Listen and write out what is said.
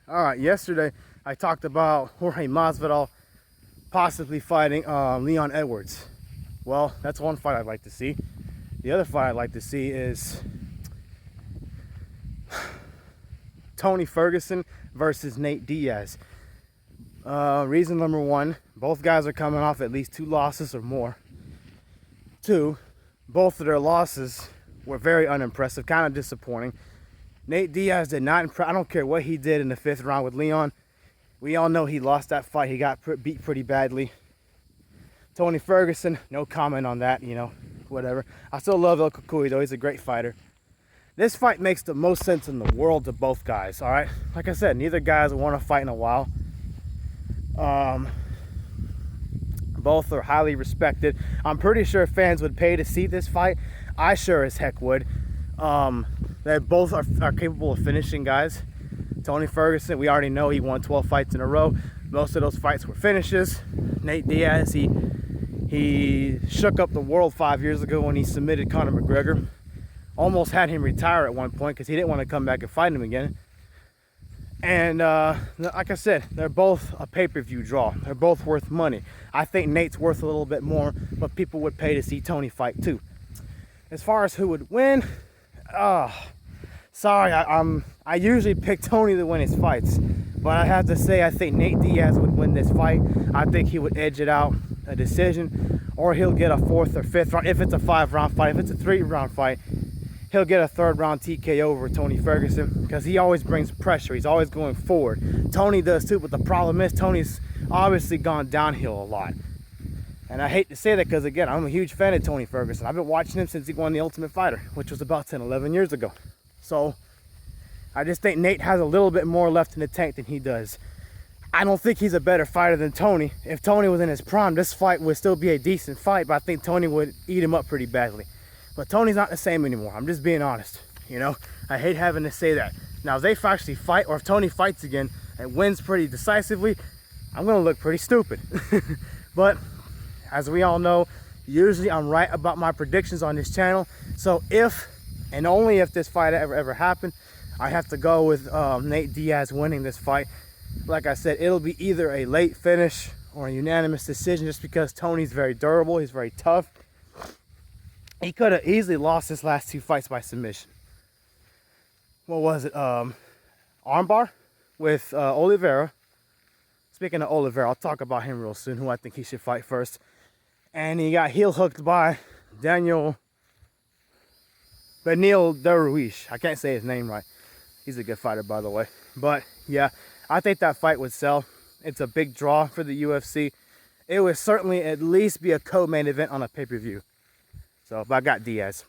All right, yesterday I talked about Jorge Masvidal possibly fighting Leon Edwards. Well, that's one fight I'd like to see. The other fight I'd like to see is Tony Ferguson versus Nate Diaz. Reason number one, both guys are coming off at least 2 losses or more. 2, both of their losses were very unimpressive, kind of disappointing. Nate Diaz did not impress. I don't care what he did in the 5th round with Leon. We all know he lost that fight. He got beat pretty badly. Tony Ferguson, no comment on that, you know, whatever. I still love El Cucuy, though. He's a great fighter. This fight makes the most sense in the world to both guys, all right? Like I said, neither guys won a fight in a while. Both are highly respected. I'm pretty sure fans would pay to see this fight. I sure as heck would. They both are capable of finishing guys. Tony Ferguson, we already know he won 12 fights in a row. Most of those fights were finishes. Nate Diaz, he shook up the world 5 years ago when he submitted Conor McGregor. Almost had him retire at one point because he didn't want to come back and fight him again. And like I said, they're both a pay-per-view draw. They're both worth money. I think Nate's worth a little bit more, but people would pay to see Tony fight too. As far as who would win, sorry, I usually pick Tony to win his fights, but I have to say I think Nate Diaz would win this fight. I think he would edge it out, a decision, or he'll get a 4th or 5th round. If it's a 5-round fight, if it's a 3-round fight, he'll get a 3rd round TKO over Tony Ferguson because he always brings pressure. He's always going forward. Tony does too, but the problem is Tony's obviously gone downhill a lot. And I hate to say that because, again, I'm a huge fan of Tony Ferguson. I've been watching him since he won The Ultimate Fighter, which was about 10, 11 years ago. So I just think Nate has a little bit more left in the tank than he does. I don't think he's a better fighter than Tony. If Tony was in his prime, this fight would still be a decent fight, but I think Tony would eat him up pretty badly. But Tony's not the same anymore. I'm just being honest. You know, I hate having to say that. Now, if they actually fight, or if Tony fights again and wins pretty decisively, I'm going to look pretty stupid. But as we all know, usually I'm right about my predictions on this channel. So if, and only if this fight ever happened, I have to go with Nate Diaz winning this fight. Like I said, it'll be either a late finish or a unanimous decision just because Tony's very durable. He's very tough. He could have easily lost his last 2 fights by submission. What was it? Armbar with Oliveira. Speaking of Oliveira, I'll talk about him real soon, who I think he should fight first. And he got heel hooked by Beneil Dariush. I can't say his name right. He's a good fighter, by the way. But yeah, I think that fight would sell. It's a big draw for the UFC. It would certainly at least be a co-main event on a pay-per-view. So, but I got Diaz.